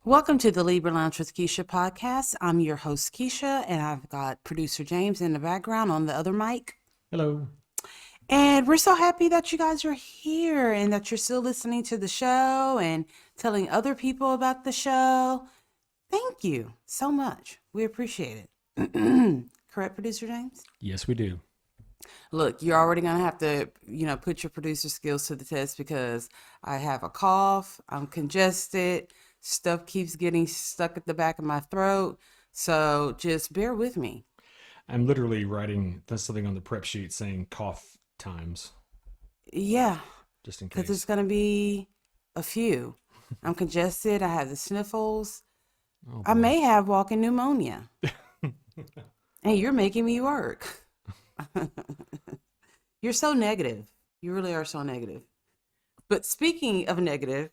Welcome to the Libra Lounge with Keisha podcast. I'm your host, Keisha, and I've got producer James in the background on the other mic. Hello. And we're so happy that you guys are here and that you're still listening to the show and telling other people about the show. Thank you so much. We appreciate it. Correct, producer James? Yes, we do. Look, you're already going to have to, put your producer skills to the test because I have a cough, I'm congested, stuff keeps getting stuck at the back of my throat. So just bear with me. I'm literally writing something on the prep sheet saying cough times, Yeah, just in because it's case. going to be a few. I'm congested. I have the sniffles. Oh I boy. may have walking pneumonia. And you're making me work. You're so negative. You really are so negative. But speaking of negative,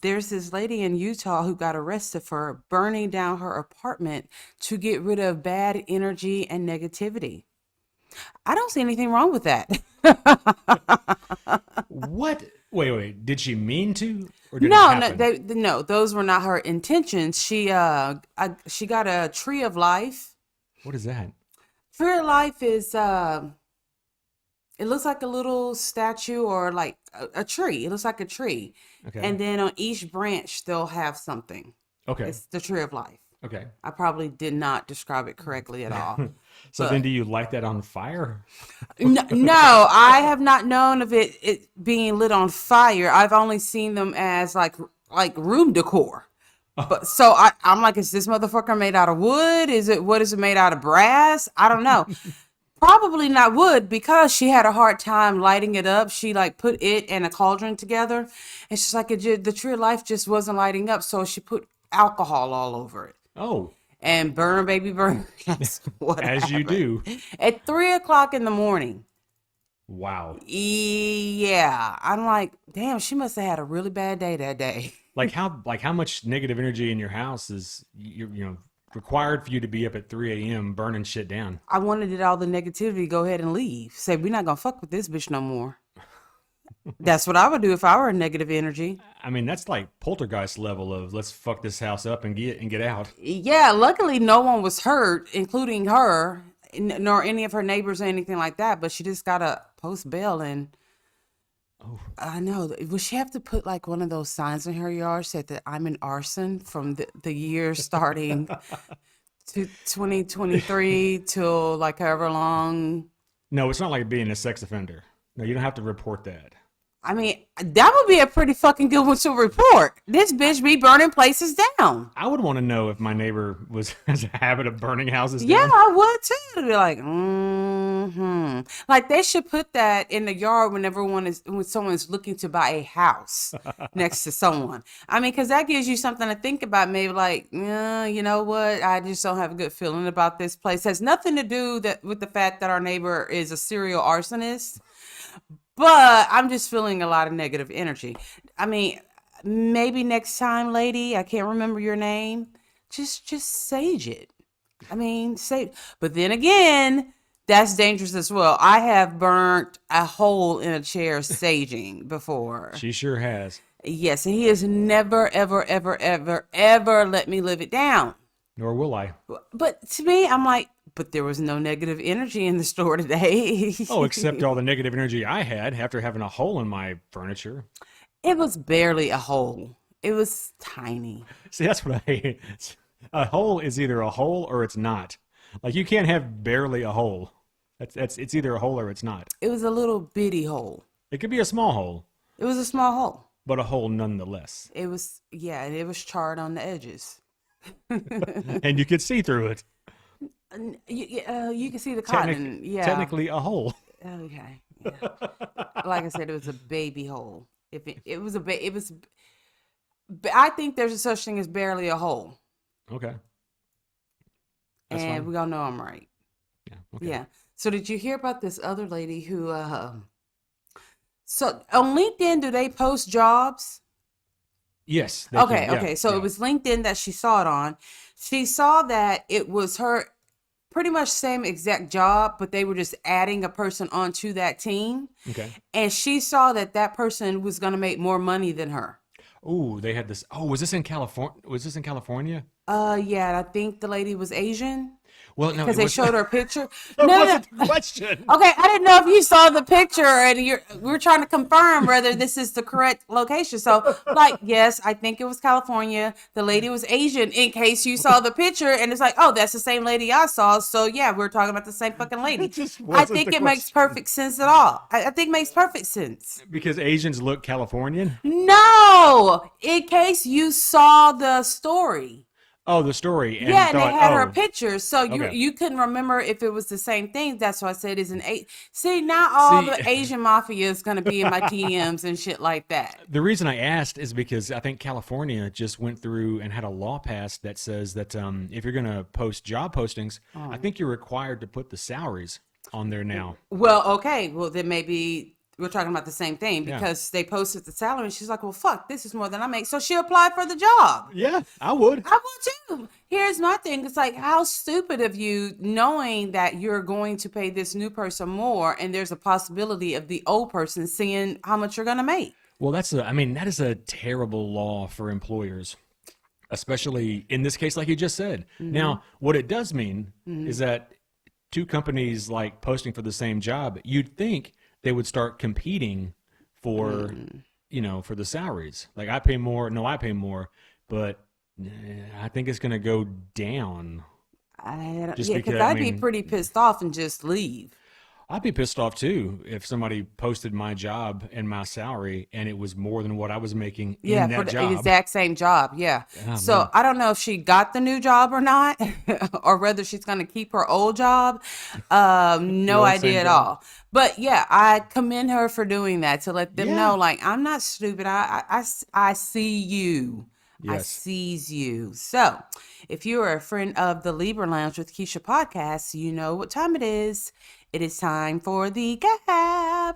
there's this lady in Utah who got arrested for burning down her apartment to get rid of bad energy and negativity. I don't see anything wrong with that. What? Wait. Did she mean to, or did it No, no, happen? no, those were not her intentions. She got a tree of life. What is that? Tree of life is it looks like a little statue or like a tree. It looks like a tree. Okay. And then on each branch, they'll have something. Okay. It's the tree of life. Okay. I probably did not describe it correctly at all. So But then, do you light that on fire? no, I have not known of it being lit on fire. I've only seen them as like room decor. But so I'm like, is this motherfucker made out of wood? What is it made out of brass? I don't know. Probably not wood because she had a hard time lighting it up. She like put it and a cauldron together. And she's like, the tree of life just wasn't lighting up. So she put alcohol all over it. Oh, And burn, baby, burn. That's what as you happened. do. At 3 o'clock in the morning. Wow. Yeah. I'm like, damn, she must have had a really bad day that day. How much negative energy in your house is required for you to be up at 3 a.m. burning shit down? I wanted all the negativity to go ahead and leave. Say, we're not going to fuck with this bitch no more. That's what I would do if I were a negative energy. I mean, that's like poltergeist level of let's fuck this house up and get out. Yeah, luckily no one was hurt, including her, nor any of her neighbors or anything like that. But she just got a post bail, and Oh. I know. Would she have to put like one of those signs in her yard said that I'm an arson from the year starting to 2023 till like however long? No, it's not like being a sex offender. No, you don't have to report that. I mean, that would be a pretty fucking good one to report. This bitch be burning places down. I would want to know if my neighbor has a habit of burning houses Yeah, down. I would too. Be like, Like they should put that in the yard when someone's looking to buy a house next to someone. I mean, because that gives you something to think about. Maybe like, you know what? I just don't have a good feeling about this place. Has nothing to do with the fact that our neighbor is a serial arsonist. But I'm just feeling a lot of negative energy. I mean, maybe next time, lady, I can't remember your name. Just sage it. I mean, sage. But then again, that's dangerous as well. I have burnt a hole in a chair saging before. She sure has. Yes, and he has never, ever, ever, ever, ever let me live it down. Nor will I. But to me, I'm like, but there was no negative energy in the store today. Oh, except all the negative energy I had after having a hole in my furniture. It was barely a hole. It was tiny. See, that's what I hate. A hole is either a hole or it's not. Like you can't have barely a hole. It's either a hole or it's not. It was a little bitty hole. It could be a small hole, It was a small hole. but a hole nonetheless. It was, yeah, and it was charred on the edges. And you could see through it. You can see the cotton. Yeah. Technically a hole. Okay. Yeah. Like I said, it was a baby hole. If it was it was. I think there's a such thing as barely a hole, Okay. That's and fine. we all know I'm right. Yeah. Okay. Yeah. So did you hear about this other lady who? So on LinkedIn, do they post jobs? Yes. They Okay, can. Yeah. okay. So Yeah. it was LinkedIn that she saw it on. She saw that it was her pretty much same exact job, but they were just adding a person onto that team. Okay. And she saw that person was going to make more money than her. Oh, they had this. Oh, was this in California? Was this in California? Yeah, I think the lady was Asian Well, no, because it they was. showed her picture. That No, no, wasn't the no. question. Okay, I didn't know if you saw the picture and we're trying to confirm whether this is the correct location. So, like, yes, I think it was California. The lady was Asian in case you saw the picture and it's like, oh, that's the same lady I saw. So, yeah, we're talking about the same fucking It lady. just I wasn't think the it makes question. perfect sense at all. I think it makes perfect sense. Because Asians look Californian. No, in case you saw the story. Oh, the story and Yeah, and they thought, had her oh, pictures, so you okay. you couldn't remember if it was the same thing. That's why I said it's an eight. See, now all See, the Asian mafia is gonna be in my DMs and shit like that. the reason I asked is because I think California just went through and had a law passed that says that if you're going to post job postings, I think you're required to put the salaries on there now. Well, okay, well then maybe we're talking about the same thing Yeah. because they posted the salary. And she's like, "Well, fuck, this is more than I make," so she applied for the job. Yeah, I would. I want to. Here's my thing. It's like, how stupid of you knowing that you're going to pay this new person more and there's a possibility of the old person seeing how much you're going to make. Well, I mean, that is a terrible law for employers, especially in this case, like you just said. Now, what it does mean is that two companies like posting for the same job, you'd think they would start competing for, for the salaries. Like I pay more, no, I pay more, but I think it's going to go down just Yeah, because, because I'd be pretty pissed off and just leave. I'd be pissed off too if somebody posted my job and my salary and it was more than what I was making Yeah, in for that the job. exact same job. Yeah. Oh, So man. I don't know if she got the new job or not, or whether she's going to keep her old job. The No old same idea at job. all. But yeah, I commend her for doing that to let them Yeah. know, like, I'm not stupid. I see you. I Yes. sees you. So if you are a friend of the Libra Lounge with Keisha podcast, you know what time it is. It is time for the gab.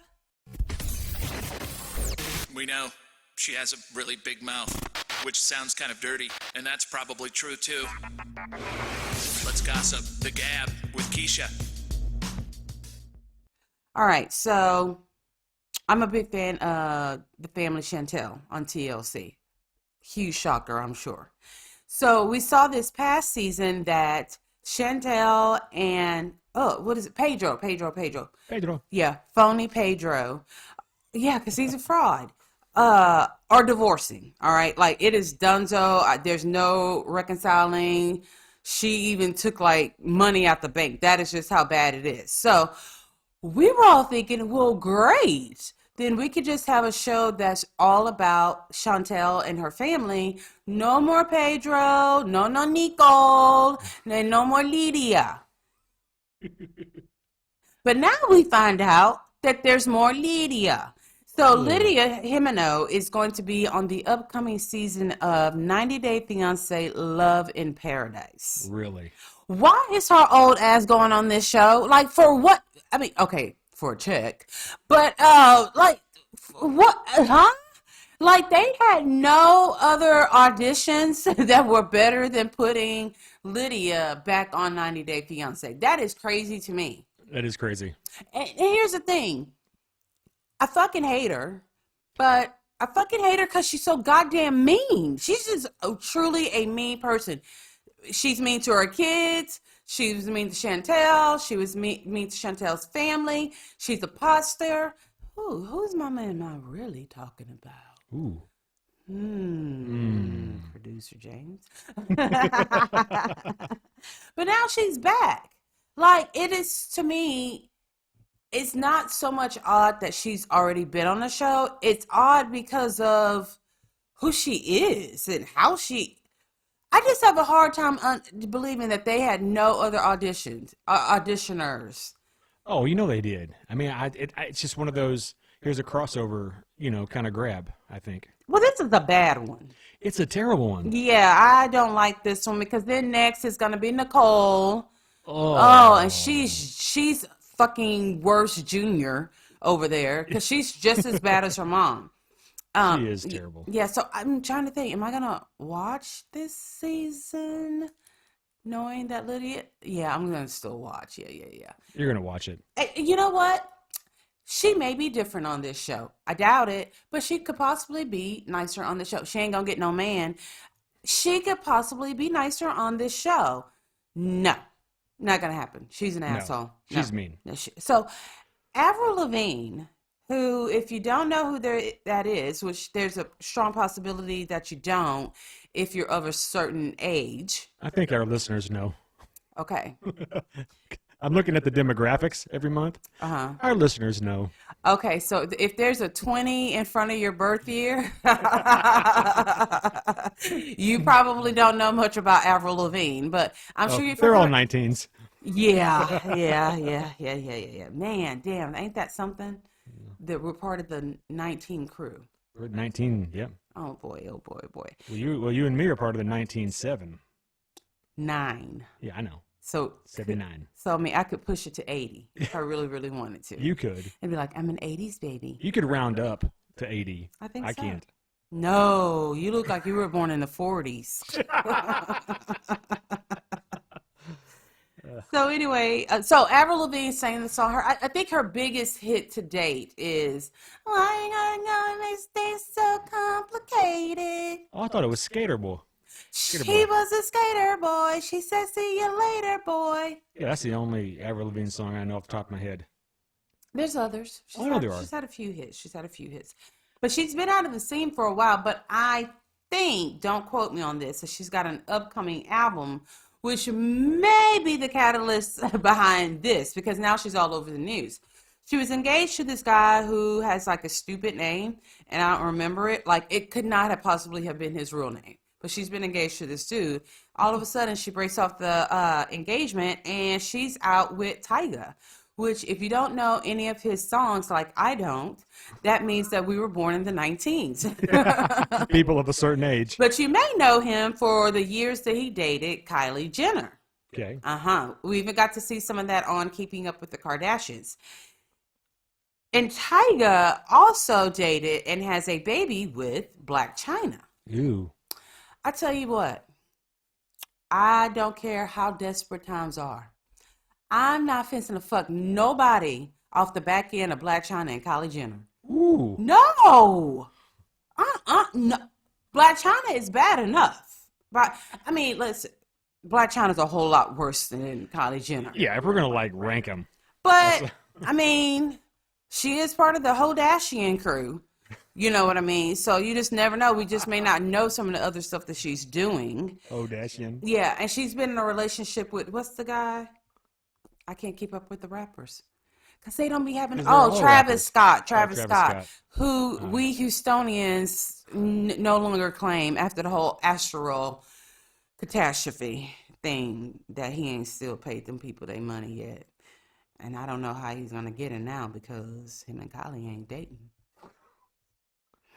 We know she has a really big mouth, which sounds kind of dirty, and that's probably true too. Let's gossip. The Gab with Keisha. All right, so I'm a big fan of the family Chantel on TLC. Huge shocker, I'm sure. So we saw this past season that Chantel and what is it? Pedro. Pedro. Yeah, phony Pedro. Yeah, because he's a fraud. Are divorcing. All right, like it is donezo. There's no reconciling. She even took like money out the bank. That is just how bad it is. So we were all thinking, well, great. Then we could just have a show that's all about Chantel and her family. No more Pedro, no Nicole, and no more Lydia. But now we find out that there's more Lydia. So Lydia Jimeno is going to be on the upcoming season of 90 Day Fiancé Love in Paradise. Really? Why is her old ass going on this show? Like for what? I mean, okay, for a check, but like what? Huh? Like they had no other auditions that were better than putting Lydia back on 90 Day Fiancé. That is crazy to me. That is crazy. And here's the thing. I fucking hate her, but I fucking hate her because she's so goddamn mean. She's just truly a mean person. She's mean to her kids. She was mean to Chantel. She was mean to Chantel's family. She's a poster. Who's my man am I really talking about? Ooh. Producer James. But now she's back. Like, it is, to me, it's not so much odd that she's already been on the show. It's odd because of who she is and how she. I just have a hard time believing that they had no other auditioners. Oh, they did. I mean, it's just one of those, here's a crossover, kind of grab, I think. Well, this is a bad one. It's a terrible one. Yeah, I don't like this one because then next is gonna be Nicole. Oh, and she's fucking worse junior over there because she's just as bad as her mom. She is terrible. Yeah, so I'm trying to think, am I gonna watch this season knowing that Lydia? Yeah, I'm gonna still watch. Yeah. You're going to watch it. Hey, you know what? She may be different on this show. I doubt it, but she could possibly be nicer on the show. She ain't gonna get no man. She could possibly be nicer on this show. No, not gonna happen. She's an asshole. She's mean. No, so, Avril Lavigne, who, if you don't know who that is, which there's a strong possibility that you don't, if you're of a certain age. I think our listeners know. Okay. I'm looking at the demographics every month. Our listeners know. Okay, so if there's a 20 in front of your birth year, you probably don't know much about Avril Lavigne, but I'm sure you've They're heard. all 19s. Yeah. Man, damn, ain't that something? That we're part of the 19 crew. We're 19, yep. Oh boy, oh boy, oh boy. Well, you and me are part of the 19-7. 9. Yeah, I know. So 79. So I mean, I could push it to 80 if I really, really wanted to. You could. And be like, I'm an 80s baby. You could round up to 80. I think I so. can't. No, you look like you were born in the 40s. So anyway, so Avril Lavigne sang the song. I think her biggest hit to date is "Why You Gonna Make Things So Complicated." Oh, I thought it was Skater Boy. She was a skater boy. She said, "See you later, boy." Yeah, that's the only Avril Lavigne song I know off the top of my head. There's others. I know there are. She's had a few hits. But she's been out of the scene for a while. But I think, don't quote me on this, that she's got an upcoming album, which may be the catalyst behind this, because now she's all over the news. She was engaged to this guy who has like a stupid name, and I don't remember it. Like, it could not have possibly have been his real name. But she's been engaged to this dude. All of a sudden, she breaks off the engagement, and she's out with Tyga, which, if you don't know any of his songs, like I don't, that means that we were born in the 19s. People of a certain age. But you may know him for the years that he dated Kylie Jenner. Okay. We even got to see some of that on Keeping Up with the Kardashians. And Tyga also dated and has a baby with Black China. Ooh. I tell you what, I don't care how desperate times are. I'm not fencing to fuck nobody off the back end of Black China and Kylie Jenner. Ooh. No. No. Black China is bad enough. But, I mean, listen, Black China's a whole lot worse than Kylie Jenner. Yeah, if we're going to, like, rank them. But, I mean, she is part of the Kardashian crew. You know what I mean? So you just never know. We just may not know some of the other stuff that she's doing. Kardashian. Yeah, and she's been in a relationship with, what's the guy? I can't keep up with the rappers. Because they don't be having... Oh, Travis Scott. Travis Scott. Who we Houstonians no longer claim after the whole asteroid catastrophe thing that he ain't still paid them people their money yet. And I don't know how he's going to get it now because him and Kylie ain't dating.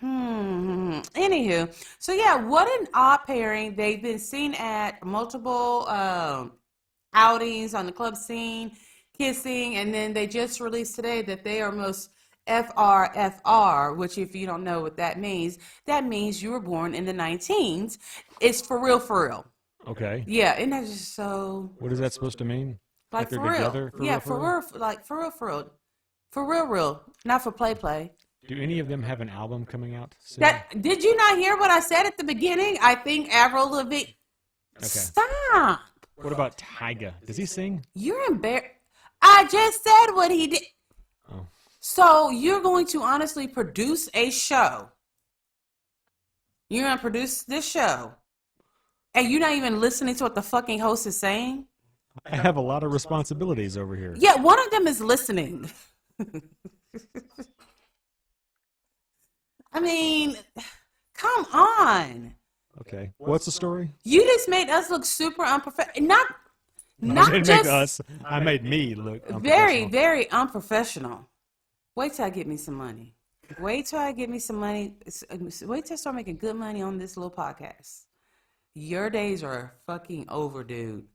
Anywho, so yeah, what an odd pairing. They've been seen at multiple outings on the club scene, kissing, and then they just released today that they are most FRFR, which, if you don't know what that means you were born in the 19s. It's for real, for real. Okay. Yeah, and that's just so... What is that supposed to mean? Like they're for real. Together, For real, like for real. For real. Not for play. Do any of them have an album coming out soon? Did you not hear what I said at the beginning? I think Avril Lavigne... Okay. Stop. What about Tyga? Does he sing? You're embarrassed. I just said what he did. Oh. So you're going to honestly produce a show. You're going to produce this show. And you're not even listening to what the fucking host is saying? I have a lot of responsibilities over here. Yeah, one of them is listening. I mean, come on. Okay. What's the story? You just made us look super unprofessional. I didn't make us. I made me look unprofessional. Very, very unprofessional. Wait till I get me some money. Wait till I start making good money on this little podcast. Your days are fucking over, dude.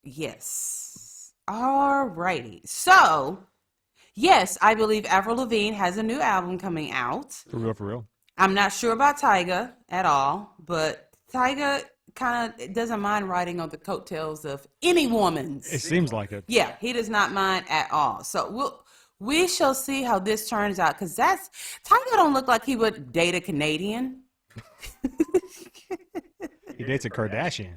Yes. All righty. So, yes, I believe Avril Lavigne has a new album coming out. For real. I'm not sure about Tyga at all, but Tyga kind of doesn't mind riding on the coattails of any woman's. It seems like it. Yeah, he does not mind at all. So We shall see how this turns out, because Tyga don't look like he would date a Canadian. He dates a Kardashian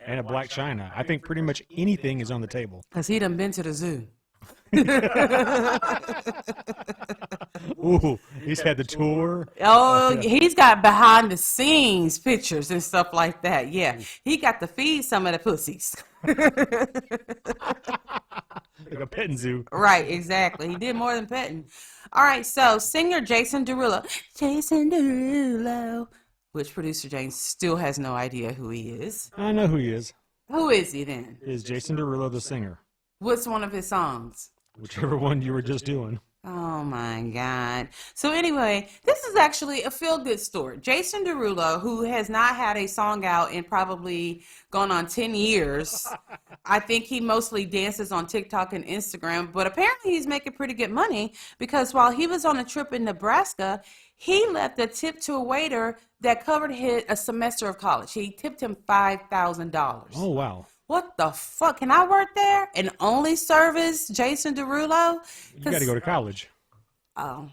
and a Black China. I think pretty much anything is on the table. Because he done been to the zoo. Ooh, he's had the tour. Oh, he's got behind the scenes pictures and stuff like that. Yeah, he got to feed some of the pussies. Like a petting zoo. Right, exactly. He did more than petting. All right, so singer Jason Derulo. Jason Derulo. Which producer James still has no idea who he is. I know who he is. Who is he then? Is Jason Derulo the singer? What's one of his songs? Whichever one you were just doing. Oh my God. So anyway, this is actually a feel-good story. Jason Derulo, who has not had a song out in probably gone on 10 years. I think he mostly dances on TikTok and Instagram, but apparently he's making pretty good money because while he was on a trip in Nebraska, he left a tip to a waiter that covered a semester of college. He tipped him $5,000. Oh, wow. What the fuck? Can I work there and only service Jason Derulo? You got to go to college. Oh.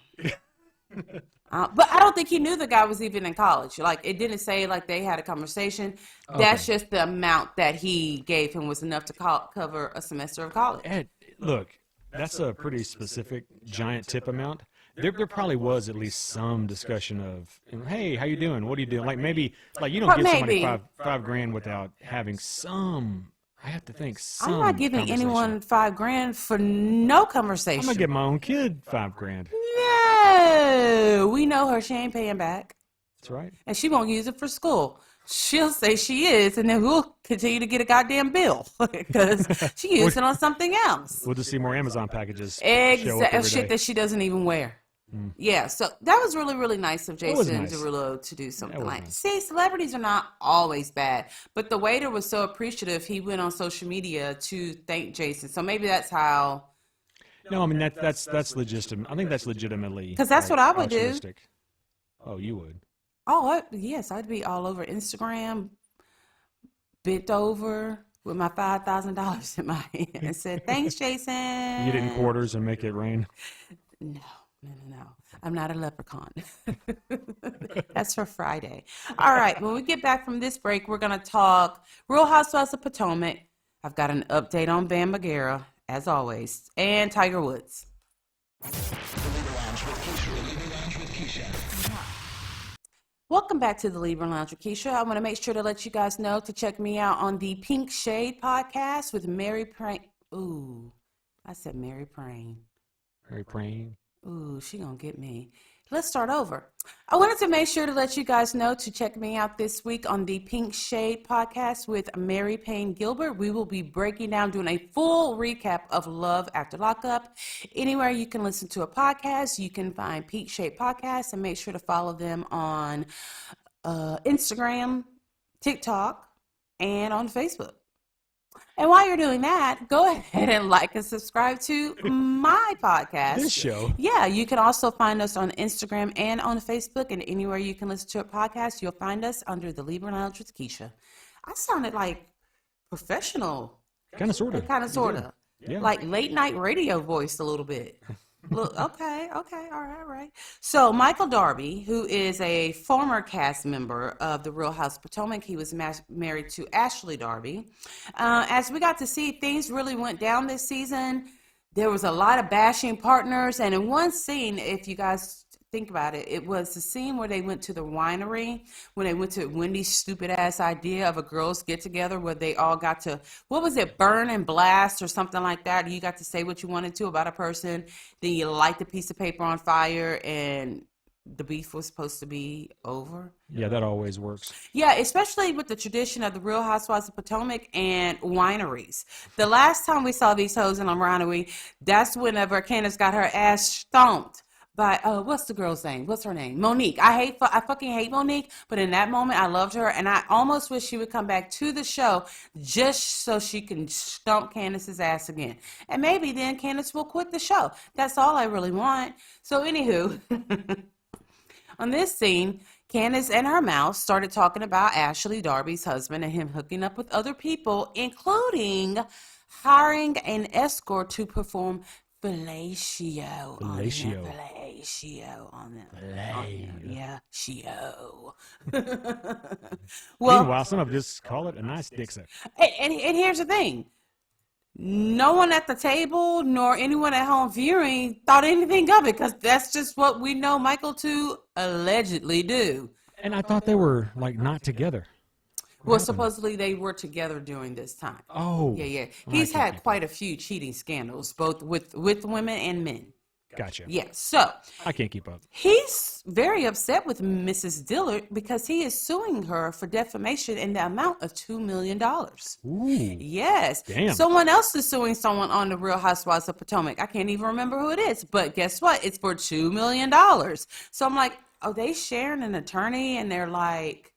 But I don't think he knew the guy was even in college. Like, it didn't say like they had a conversation. Okay. That's just the amount that he gave him was enough to cover a semester of college. Ed, look, that's a pretty specific giant tip amount. There probably was at least some discussion of, hey, how you doing? What are you doing? Like maybe, like you don't give somebody five grand without having some. I have to think some. I'm not giving anyone $5,000 for no conversation. I'm gonna give my own kid $5,000. No, we know her. She ain't paying back. That's right. And she won't use it for school. She'll say she is, and then we'll continue to get a goddamn bill because she used it on something else. We'll just see more Amazon packages. Exactly, shit that she doesn't even wear. Yeah, so that was really, really nice of Jason Derulo to do something like that. See, celebrities are not always bad, but the waiter was so appreciative, he went on social media to thank Jason. So maybe that's how. No, I mean, that's legitimate. I think that's legitimately. Because that's what I would do. Oh, you would? Oh, yes, I'd be all over Instagram, bent over with my $5,000 in my hand and said, thanks, Jason. You get it in quarters and make it rain? No. I'm not a leprechaun. That's for Friday. All right. When we get back from this break, we're going to talk Real Housewives of Potomac. I've got an update on Bam Margera, as always, and Tiger Woods. Welcome back to the Libra Lounge with Keisha. I want to make sure to let you guys know to check me out on the Pink Shade podcast with Mary Prain. Ooh, I said Mary Prain. Mary Prain. Ooh, she gonna get me. Let's start over. I wanted to make sure to let you guys know to check me out this week on the Pink Shade podcast with Mary Payne Gilbert. We will be breaking down, doing a full recap of Love After Lockup. Anywhere you can listen to a podcast, you can find Pink Shade Podcast, and make sure to follow them on Instagram, TikTok, and on Facebook. And while you're doing that, go ahead and like and subscribe to my podcast. This show. Yeah, you can also find us on Instagram and on Facebook, and anywhere you can listen to a podcast, you'll find us under the Libra Lounge with Keisha. I sounded like professional. Kind of, sort of. Kind of, sort of. Yeah. Like late night radio voice a little bit. Look, okay, all right. So Michael Darby, who is a former cast member of The Real House of Potomac, he was married to Ashley Darby. As we got to see, things really went down this season. There was a lot of bashing partners, and in one scene, if you guys think about it, it was the scene where they went to the winery, when they went to Wendy's stupid ass idea of a girls get together where they all got to, what was it, burn and blast or something like that. You got to say what you wanted to about a person. Then you light the piece of paper on fire and the beef was supposed to be over. Yeah, that always works. Yeah, especially with the tradition of the Real Housewives of Potomac and wineries. The last time we saw these hoes in a winery, that's whenever Candace got her ass stomped by, what's the girl's name? What's her name? Monique. I fucking hate Monique, but in that moment, I loved her, and I almost wish she would come back to the show just so she can stomp Candace's ass again. And maybe then Candace will quit the show. That's all I really want. So anywho, on this scene, Candace and her mouth started talking about Ashley Darby's husband and him hooking up with other people, including hiring an escort to perform fellatio on him. Fellatio. Fellatio on them. Fellatio. Yeah, shio. Meanwhile, some of them just call it a nice dick suck. And here's the thing. No one at the table nor anyone at home viewing thought anything of it because that's just what we know Michael to allegedly do. And I thought they were like not together. Well, supposedly they were together during this time. Oh. Yeah. I He's can't had keep quite a few cheating scandals, both with women and men. Gotcha. Yeah, so I can't keep up. he's very upset with Mrs. Dillard because he is suing her for defamation in the amount of $2 million. Ooh. Yes. Damn. Someone else is suing someone on the Real Housewives of Potomac. I can't even remember who it is, but guess what? It's for $2 million. So I'm like, are they sharing an attorney? And they're like,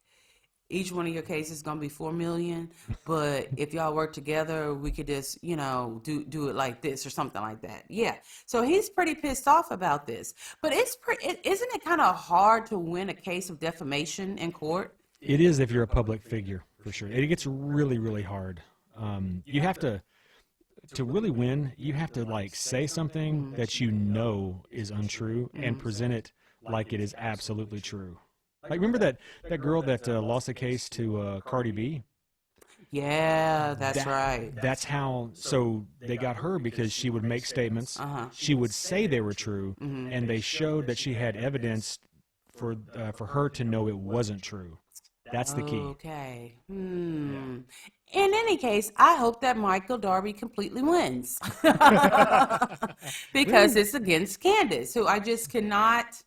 each one of your cases is gonna be $4 million, but if y'all work together, we could just, do it like this or something like that. Yeah. So he's pretty pissed off about this. But isn't it kind of hard to win a case of defamation in court? It is if you're a public figure, for sure. It gets really, really hard. You have to really win, you have to like say something that you know is untrue and present it like it is absolutely true. Like, remember that girl that lost a case to Cardi B? Yeah, that's right. That's how. So they got her because she would make statements. She would say they were true, and they showed that she had evidence for her to know it wasn't true. That's the key. Okay. In any case, I hope that Michael Darby completely wins because it's against Candace, who I just cannot.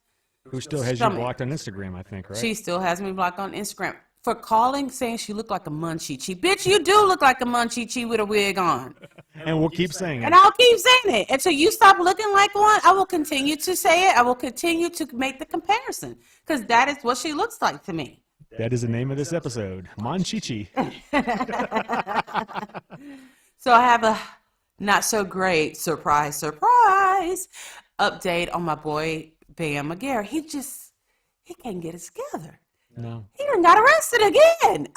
Who still has you blocked on Instagram, I think, right? She still has me blocked on Instagram for saying she looked like a Monchhichi. Bitch, you do look like a Monchhichi with a wig on. And we'll keep saying it. And I'll keep saying it. Until you stop looking like one, I will continue to say it. I will continue to make the comparison because that is what she looks like to me. That is the name of this episode, Monchhichi. So I have a not so great surprise update on my boy Bam McGarry. He can't get it together. No. He done got arrested again.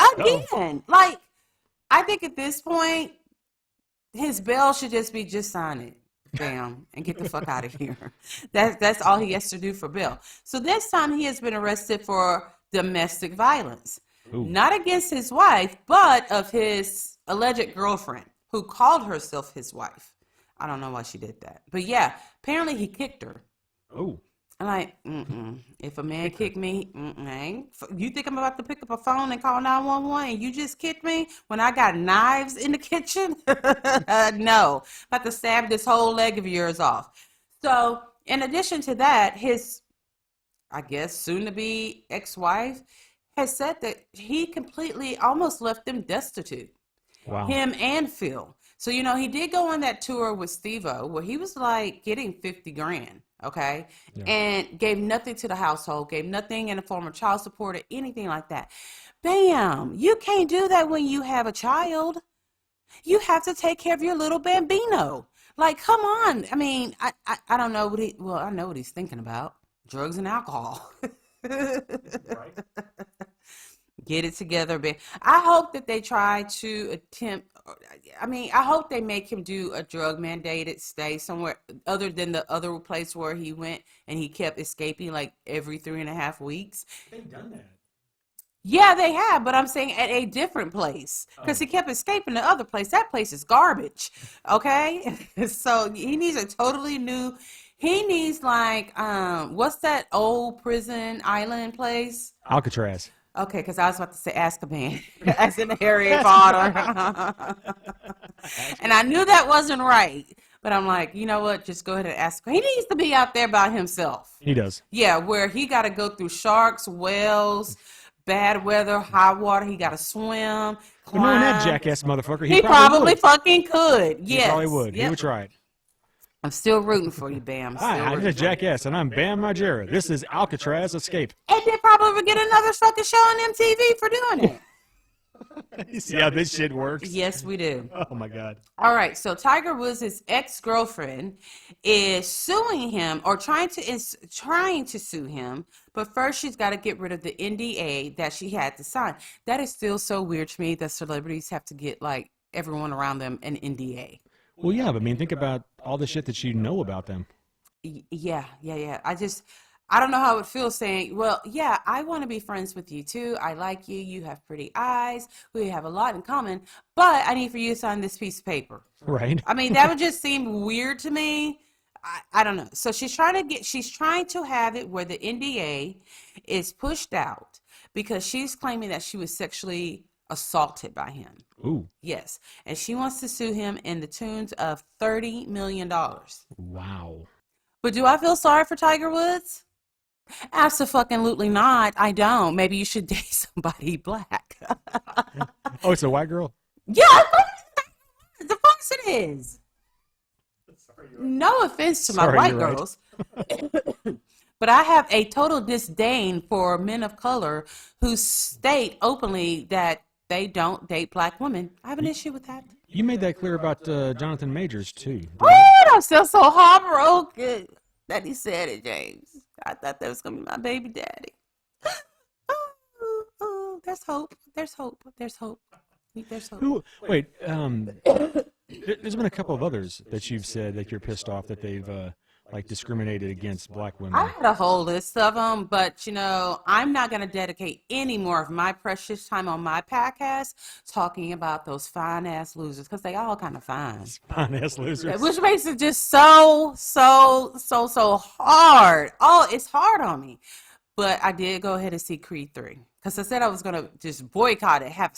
Like, I think at this point, his bail should just be sign it, bam, and get the fuck out of here. That's all he has to do for bail. So this time he has been arrested for domestic violence. Ooh. Not against his wife, but of his alleged girlfriend who called herself his wife. I don't know why she did that. But yeah, apparently he kicked her. Oh. I'm like, if a man kicked me, you think I'm about to pick up a phone and call 911 and you just kicked me when I got knives in the kitchen? No, about to stab this whole leg of yours off. So in addition to that, his, I guess, soon-to-be ex-wife has said that he completely almost left them destitute. Wow. Him and Phil. So, he did go on that tour with Steve-O where he was like getting 50 grand. Okay. Yeah. And gave nothing to the household, gave nothing in the form of child support or anything like that. Bam. You can't do that when you have a child. You have to take care of your little bambino. Like, come on. I mean, I don't know I know what he's thinking about. Drugs and alcohol. Right. Get it together, babe. I hope that they try to I hope they make him do a drug mandated stay somewhere other than the other place where he went and he kept escaping like every 3.5 weeks. They've done that. Yeah, they have, but I'm saying at a different place because he kept escaping the other place. That place is garbage. Okay. So he needs a totally new, he needs like, what's that old prison island place? Alcatraz. Okay, because I was about to say Azkaban, as in Harry Potter. And I knew that wasn't right. But I'm like, you know what? Just go ahead and ask. He needs to be out there by himself. He does. Yeah, where he got to go through sharks, whales, bad weather, high water. He got to swim, climb. Knowing that jackass motherfucker, he probably fucking could. Yes. He probably would. Yep. He would try it. I'm still rooting for you, Bam. Hi, I'm a jackass, and I'm Bam Margera. This is Alcatraz Escape. And they probably would get another fucking show on MTV for doing it. You see how this shit works? Yes, we do. Oh, my God. All right, so Tiger Woods' ex-girlfriend is suing him or trying to sue him, but first she's got to get rid of the NDA that she had to sign. That is still so weird to me that celebrities have to get, like, everyone around them an NDA. Well, yeah, but I mean, think about all the shit that you know about them. Yeah. I don't know how it feels saying, well, yeah, I want to be friends with you too. I like you. You have pretty eyes. We have a lot in common, but I need for you to sign this piece of paper. Right. I mean, that would just seem weird to me. I don't know. So she's trying to have it where the NDA is pushed out because she's claiming that she was sexually assaulted by him. Ooh. Yes. And she wants to sue him in the tunes of $30 million. Wow. But do I feel sorry for Tiger Woods? Absolutely not. I don't. Maybe you should date somebody black. Oh, it's a white girl? Yeah, the fuck it is. No offense to my Sorry, white you're right. girls. But I have a total disdain for men of color who state openly that they don't date black women. I have an issue with that. You made that clear about Jonathan Majors, too. Oh, I'm still so heartbroken that he said it, James. I thought that was going to be my baby daddy. Oh, there's hope. There's hope. There's hope. There's hope. Wait, there's been a couple of others that you've said that you're pissed off that they've discriminated against black women. I had a whole list of them, but I'm not going to dedicate any more of my precious time on my podcast talking about those fine ass losers because they all kind of fine. Fine ass losers. Which makes it just so hard. Oh, it's hard on me. But I did go ahead and see Creed 3 because I said I was going to just boycott it, have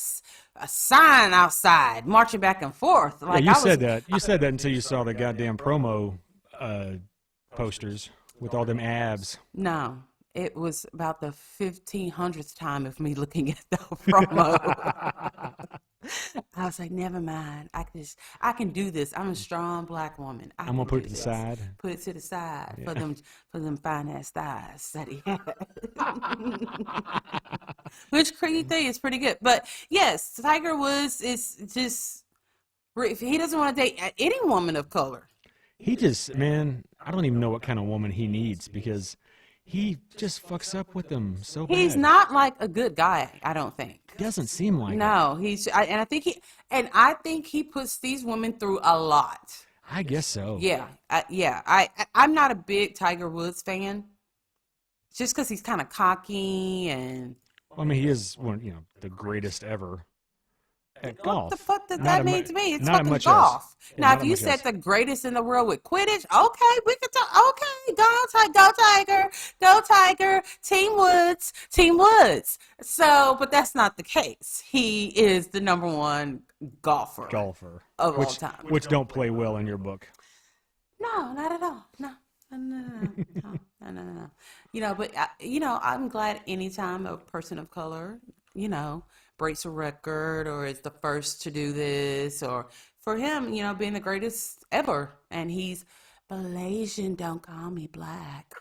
a sign outside marching back and forth. Like you said that. You said that until you saw the goddamn promo posters with all them abs. No, it was about the 1500th time of me looking at the promo. I was like, never mind. I can do this. I'm a strong black woman. I'm gonna put it to the side. Put it to the side for them fine ass thighs that he had. Which Creed thing is pretty good. But yes, Tiger Woods is just he doesn't want to date any woman of color. He just, man, I don't even know what kind of woman he needs because he just fucks up with them so bad. He's not like a good guy, I don't think. Doesn't seem like no, I think he puts these women through a lot. I guess so. Yeah, I'm not a big Tiger Woods fan, just because he's kind of cocky and. Well, I mean, he is the greatest ever at golf. What the fuck did that mean to me? It's fucking golf. Else. Now, if you said the greatest in the world with Quidditch, okay, we could talk. Okay, go Tiger, go Tiger, Team Woods. So, but that's not the case. He is the number one golfer of all time. Which don't play well in your book. No, not at all. No. But I'm glad anytime a person of color, breaks a record or is the first to do this, or for him, being the greatest ever. And he's Malaysian, don't call me black.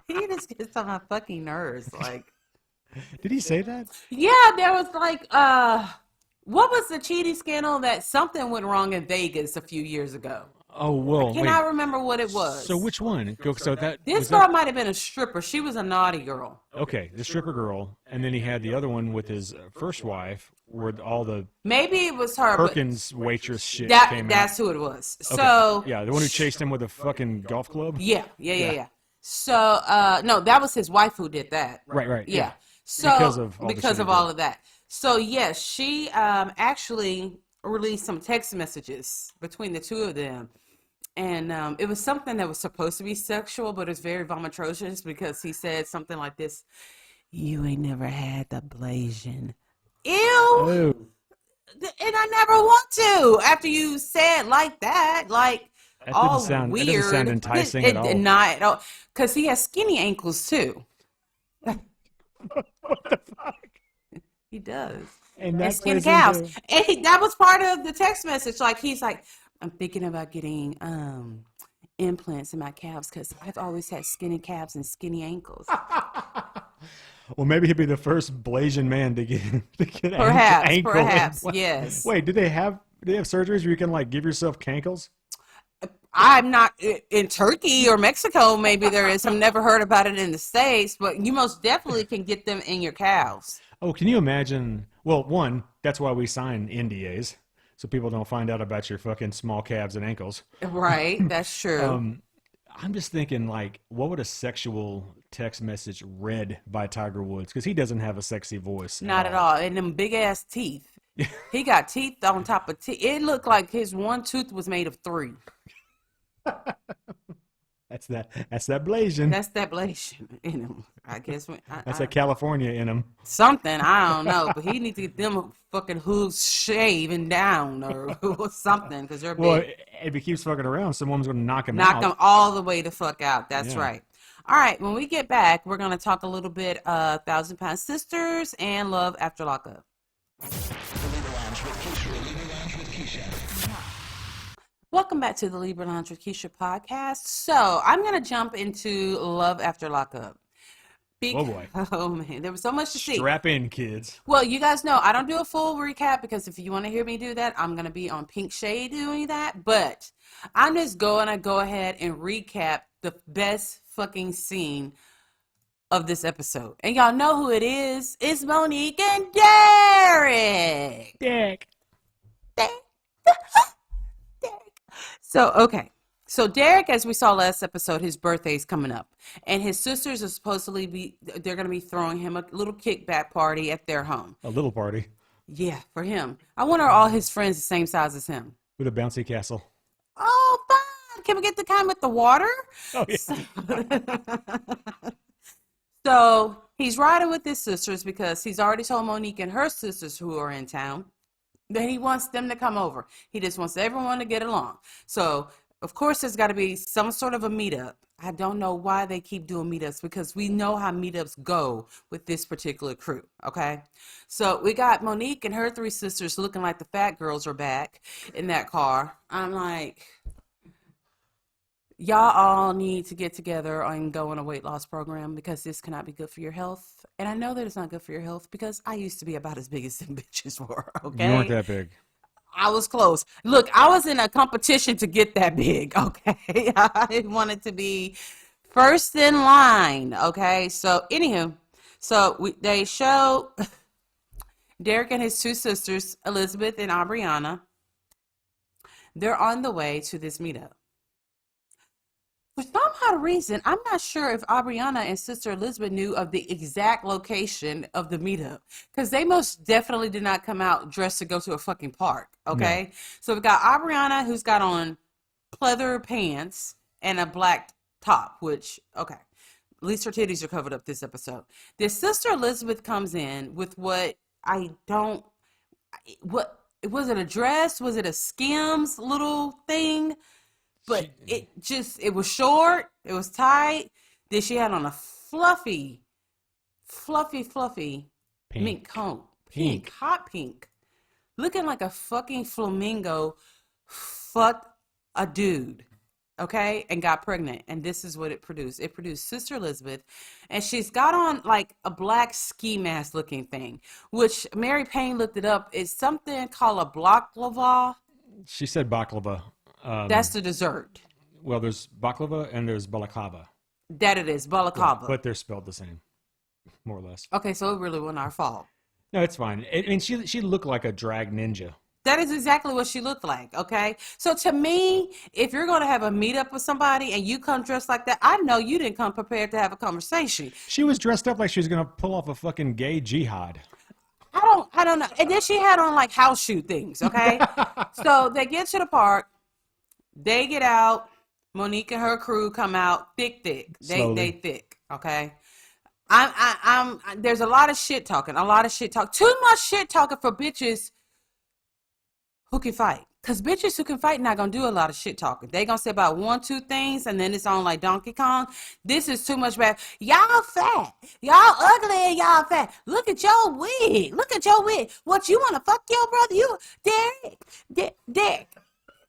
He just gets on my fucking nerves. Like, did he say that? Yeah, there was what was the cheating scandal that something went wrong in Vegas a few years ago? Oh, well, I cannot remember what it was. So which one? This girl might have been a stripper. She was a naughty girl. Okay, the stripper girl, and then he had the other one with his first wife, where all the maybe it was her Perkins waitress shit came out. That's who it was. Okay. So yeah, the one who chased him with a fucking golf club. Yeah. So no, that was his wife who did that. Right. Yeah. So because of all of that. So yes, she actually released some text messages between the two of them. And it was something that was supposed to be sexual, but it's very vomitrocious because he said something like this: "You ain't never had the blazing." Ew. Ew. And I never want to. After you said like that, like that all weird. That doesn't sound enticing at all. Not at all. Because he has skinny ankles too. What the fuck? He does. And skinny calves. And that was part of the text message. Like he's like, I'm thinking about getting implants in my calves because I've always had skinny calves and skinny ankles. Well, maybe he'd be the first Blasian man to get ankle Perhaps, implants. Yes. Wait, do they have surgeries where you can give yourself cankles? I'm not in Turkey or Mexico. Maybe there is. I've never heard about it in the States, but you most definitely can get them in your calves. Oh, can you imagine? Well, one, that's why we sign NDAs. so people don't find out about your fucking small calves and ankles. Right, that's true. I'm just thinking, like, what would a sexual text message read by Tiger Woods? Because he doesn't have a sexy voice. Not at all. And them big ass teeth. He got teeth on top of teeth. It looked like his one tooth was made of 3. That's that blazing. That's that blation in him. I guess. That's that California in him. Something, I don't know. But he needs to get them fucking hooves shaving down or something because they're big. Well, if he keeps fucking around, someone's going to knock him out. Knock them all the way the fuck out. That's right. All right, when we get back, we're going to talk a little bit 1,000 Pound Sisters and Love After Lockup. Welcome back to the Libra Lounge with Keisha podcast. So I'm going to jump into Love After Lockup. Oh boy. Oh man, there was so much to see. Strap in, kids. Well, you guys know I don't do a full recap because if you want to hear me do that, I'm going to be on Pink Shade doing that. But I'm just going to go ahead and recap the best fucking scene of this episode. And y'all know who it is. It's Monique and Derek. Derek. So, okay. So Derek, as we saw last episode, his birthday's coming up. And his sisters are supposedly they're going to be throwing him a little kickback party at their home. A little party. Yeah, for him. I wonder are all his friends the same size as him? With a bouncy castle. Oh, fun. Can we get the kind with the water? Oh, yeah. So he's riding with his sisters because he's already told Monique and her sisters who are in town that he wants them to come over. He just wants everyone to get along. So, of course, there's got to be some sort of a meetup. I don't know why they keep doing meetups because we know how meetups go with this particular crew, okay? So we got Monique and her 3 sisters looking like the fat girls are back in that car. I'm like, y'all all need to get together and go on a weight loss program because this cannot be good for your health. And I know that it's not good for your health because I used to be about as big as them bitches were, okay? You weren't that big. I was close. Look, I was in a competition to get that big, okay? I wanted to be first in line, okay? So, anywho, they show Derek and his 2 sisters, Elizabeth and Aubriana. They're on the way to this meetup. For some odd reason, I'm not sure if Aubriana and Sister Elizabeth knew of the exact location of the meetup because they most definitely did not come out dressed to go to a fucking park, okay? No. So we've got Aubriana who's got on pleather pants and a black top, which, okay, at least her titties are covered up this episode. This Sister Elizabeth comes in with what was it a dress? Was it a Skims little thing? But it was short, it was tight. Then she had on a fluffy mink coat. Hot pink. Looking like a fucking flamingo fucked a dude, okay? And got pregnant. And this is what it produced. It produced Sister Elizabeth. And she's got on like a black ski mask looking thing, which Mary Payne looked it up. It's something called a baklava. She said baklava. That's the dessert. Well, there's baklava and there's balaclava. That it is, balaclava. Yeah, but they're spelled the same, more or less. Okay, so it really wasn't our fault. No, it's fine. I mean, she looked like a drag ninja. That is exactly what she looked like, okay? So to me, if you're going to have a meetup with somebody and you come dressed like that, I know you didn't come prepared to have a conversation. She was dressed up like she was going to pull off a fucking gay jihad. I don't know. And then she had on like house shoe things, okay? So they get to the park. They get out. Monique and her crew come out thick. They thick, okay? There's a lot of shit talking. Too much shit talking for bitches who can fight. Because bitches who can fight not going to do a lot of shit talking. They going to say about 1, 2 things, and then it's on like Donkey Kong. This is too much bad. Y'all fat. Y'all ugly and y'all fat. Look at your wig. What, you want to fuck your brother? You, Derek.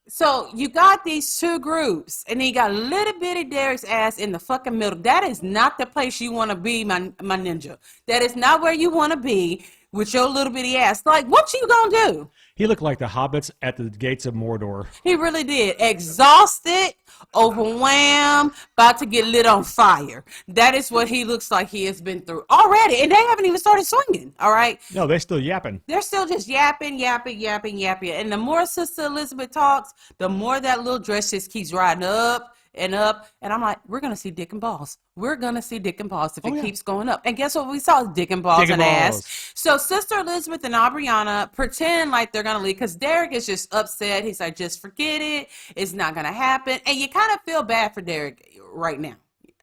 So you got these 2 groups, and then you got little bitty Derek's ass in the fucking middle. That is not the place you want to be, my ninja. That is not where you want to be with your little bitty ass. Like, what you gonna do? He looked like the hobbits at the gates of Mordor. He really did. Exhausted, overwhelmed, about to get lit on fire. That is what he looks like he has been through already. And they haven't even started swinging, all right? No, they're still yapping. They're still just yapping. And the more Sister Elizabeth talks, the more that little dress just keeps riding up and up. And I'm like, we're going to see dick and balls. We're going to see dick and balls if it keeps going up. And guess what we saw? Dick and balls and ass. So Sister Elizabeth and Aubriana pretend like they're going to leave because Derek is just upset. He's like, just forget it. It's not going to happen. And you kind of feel bad for Derek right now.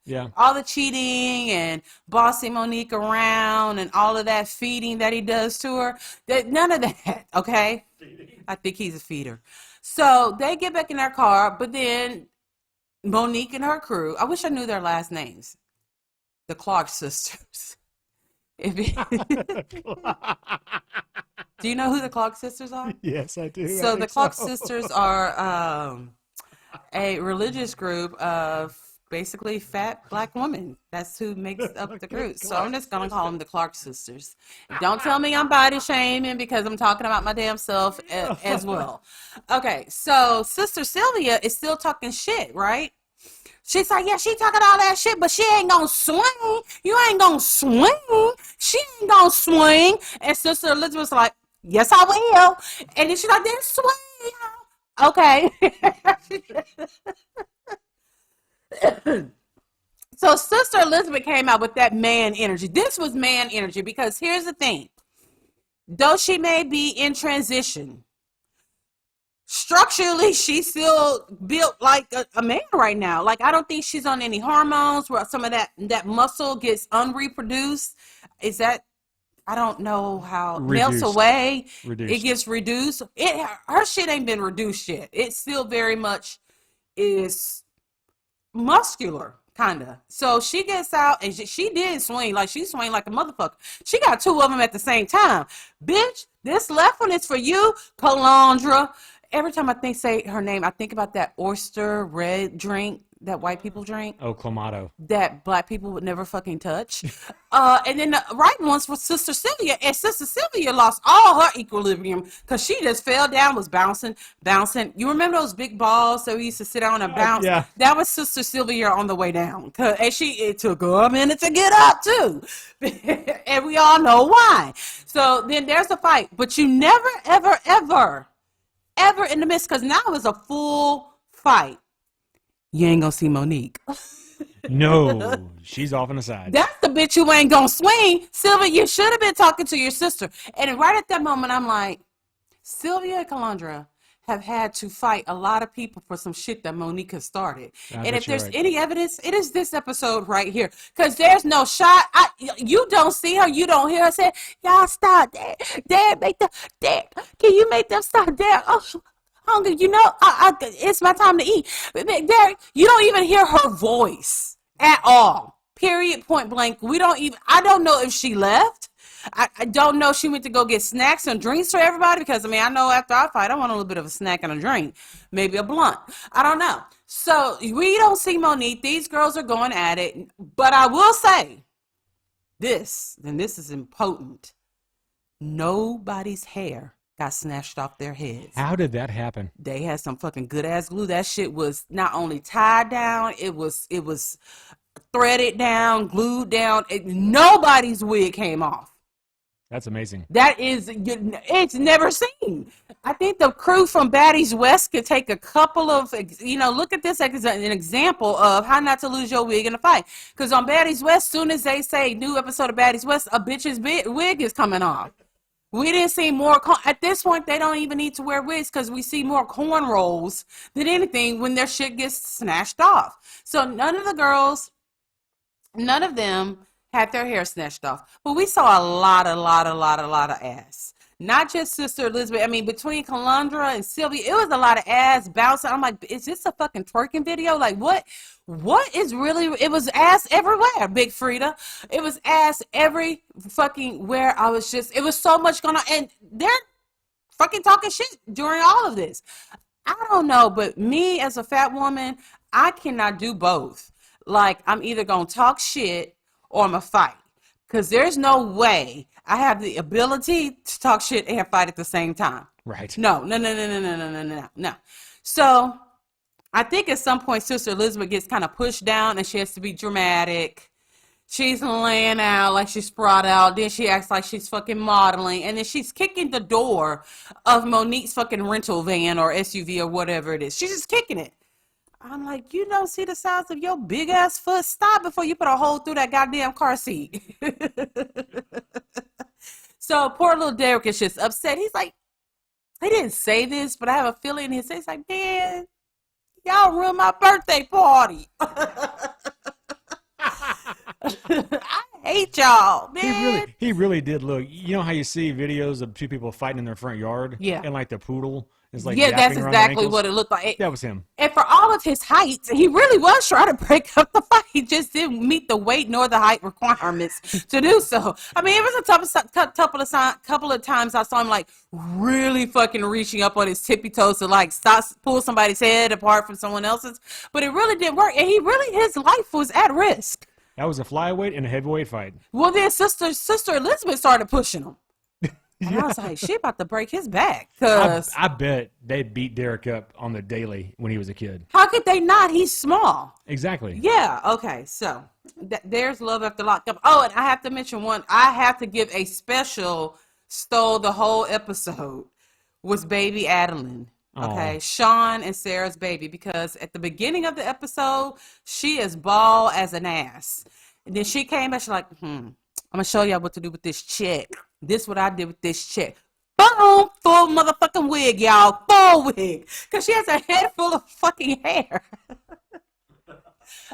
Yeah. All the cheating and bossing Monique around and all of that feeding that he does to her. None of that, okay? I think he's a feeder. So they get back in their car, but then Monique and her crew, I wish I knew their last names. The Clark sisters. Do you know who the Clark sisters are? Yes, I do. So the Clark sisters are a religious group of basically fat black women. That's who makes up the group. So I'm just going to call them the Clark sisters. Don't tell me I'm body shaming because I'm talking about my damn self as well. Okay, so Sister Sylvia is still talking shit, right? She's like, yeah, she talking all that shit, but she ain't gonna swing. You ain't gonna swing. She ain't gonna swing. And Sister Elizabeth's like, yes, I will. And then she's like, then swing. Okay. So Sister Elizabeth came out with that man energy. This was man energy because here's the thing. Though she may be in transition, structurally, she's still built like a man right now. Like, I don't think she's on any hormones where some of that muscle gets unreproduced. Is that, I don't know how, melts away. It gets reduced. Her shit ain't been reduced yet. It still very much is muscular, kind of. So she gets out and she did swing. Like, she swing like a motherfucker. She got two of them at the same time. Bitch, this left one is for you, Calandra. Every time I say her name, I think about that oyster red drink that white people drink. Oh, Clamato. That black people would never fucking touch. And then the right ones was Sister Sylvia. And Sister Sylvia lost all her equilibrium because she just fell down, was bouncing. You remember those big balls that we used to sit on and bounce? Yeah. That was Sister Sylvia on the way down. And it took her a minute to get up, too. And we all know why. So then there's the fight. But you never, ever in the midst, because now it's a full fight. You ain't gonna see Monique. No, she's off on the side. That's the bitch you ain't gonna swing. Sylvia, you should have been talking to your sister. And right at that moment, I'm like, Sylvia and Calandra have had to fight a lot of people for some shit that Monique has started. And if there's any evidence, it is this episode right here. Because there's no shot. You don't see her. You don't hear her say, y'all stop. Dad, make them. Dad, can you make them stop? Dad, oh, hungry. You know, it's my time to eat. Derek, you don't even hear her voice at all. Period, point blank. I don't know if she left. I don't know if she went to go get snacks and drinks for everybody because, I mean, I know after I fight, I want a little bit of a snack and a drink. Maybe a blunt. I don't know. So we don't see Monique. These girls are going at it. But I will say this, and this is important. Nobody's hair got snatched off their heads. How did that happen? They had some fucking good ass glue. That shit was not only tied down, it was threaded down, glued down. Nobody's wig came off. That's amazing. It's never seen. I think the crew from Baddies West could take a couple of, look at this as an example of how not to lose your wig in a fight. Because on Baddies West, soon as they say new episode of Baddies West, a bitch's wig is coming off. We didn't see more. At this point, they don't even need to wear wigs because we see more cornrows than anything when their shit gets snatched off. So none of them had their hair snatched off. But we saw a lot of ass. Not just Sister Elizabeth. I mean, between Calandra and Sylvia, it was a lot of ass bouncing. I'm like, is this a fucking twerking video? Like, what is really, it was ass everywhere, Big Frida. It was ass every fucking where. It was so much going on. And they're fucking talking shit during all of this. I don't know, but me as a fat woman, I cannot do both. Like, I'm either going to talk shit or I'm going to fight. Because there's no way I have the ability to talk shit and fight at the same time. Right. No. So I think at some point Sister Elizabeth gets kind of pushed down and she has to be dramatic. She's laying out like she's sprawled out. Then she acts like she's fucking modeling. And then she's kicking the door of Monique's fucking rental van or SUV or whatever it is. She's just kicking it. I'm like, you don't see the size of your big ass foot? Stop before you put a hole through that goddamn car seat. So poor little Derek is just upset. He's like, he didn't say this, but I have a feeling he's like, man, y'all ruined my birthday party. I hate y'all, man. He really did look. You know how you see videos of two people fighting in their front yard? Yeah. And like the poodle is like Yeah, that's yapping around exactly their ankles? what it looked like. That was him. And for all of his height, he really was trying to break up the fight. He just didn't meet the weight nor the height requirements to do so. I mean, it was a couple of times I saw him like really fucking reaching up on his tippy toes to like pull somebody's head apart from someone else's. But it really didn't work. And his life was at risk. That was a flyweight and a heavyweight fight. Well, then Sister Elizabeth started pushing him. And I was like, she about to break his back. Cause I bet they beat Derek up on the daily when he was a kid. how could they not? He's small. Exactly. Yeah. Okay. So there's Love After Lockup. Oh, and I have to mention one. I have to give a special stole the whole episode was baby Adeline. Okay. Aw. Sean and Sarah's baby, because at the beginning of the episode, she is bald as an ass. And then she came back, she's like, I'm going to show y'all what to do with this check. This what I did with this check. Boom! Full motherfucking wig, y'all. Full wig. Because she has a head full of fucking hair.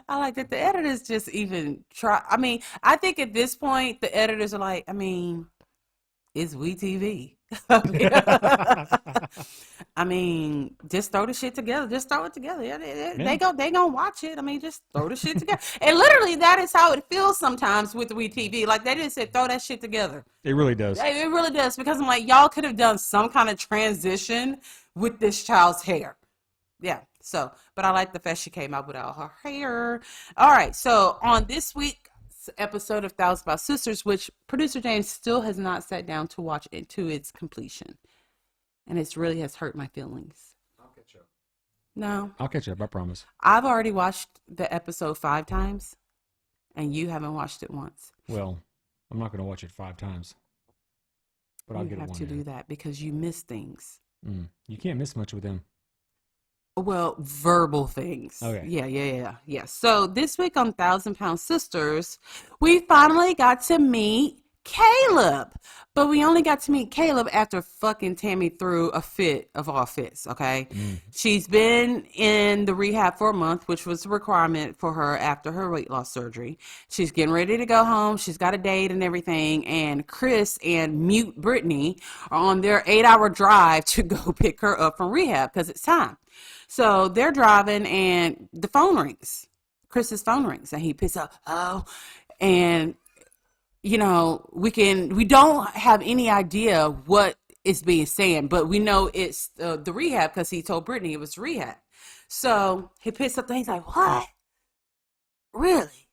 I like that the editors just even try. I mean, I think at this point, the editors are like, I mean, it's WeTV. I mean, just throw the shit together. Just throw it together. Yeah, they gonna watch it. I mean, just throw the shit together. And literally, that is how it feels sometimes with WeTV. Like they just said, throw that shit together. It really does. It really does, because I'm like, y'all could have done some kind of transition with this child's hair. Yeah. So, but I like the fact she came out without her hair. All right. So on this week's episode of Thousand About Sisters, which producer James still has not sat down to watch it to its completion, and it really has hurt my feelings. I'll catch up. No, I'll catch up. I promise. I've already watched the episode 5 times, and you haven't watched it once. Well, I'm not going to watch it 5 times, but I'll You get it have one to day. do that because you miss things. You can't miss much with him. Well, verbal things. Okay. Yeah. So this week on Thousand Pound Sisters, we finally got to meet Caleb. But we only got to meet Caleb after fucking Tammy threw a fit of all fits, okay? She's been in the rehab for a month, which was a requirement for her after her weight loss surgery. She's getting ready to go home. She's got a date and everything. And Chris and mute Brittany are on their 8-hour drive to go pick her up from rehab because it's time. So they're driving and the phone rings. Chris's phone rings and he picks up. And you know, we don't have any idea what is being said, but we know it's the rehab because he told Brittany it was rehab. So he picks up and he's like, what? Really?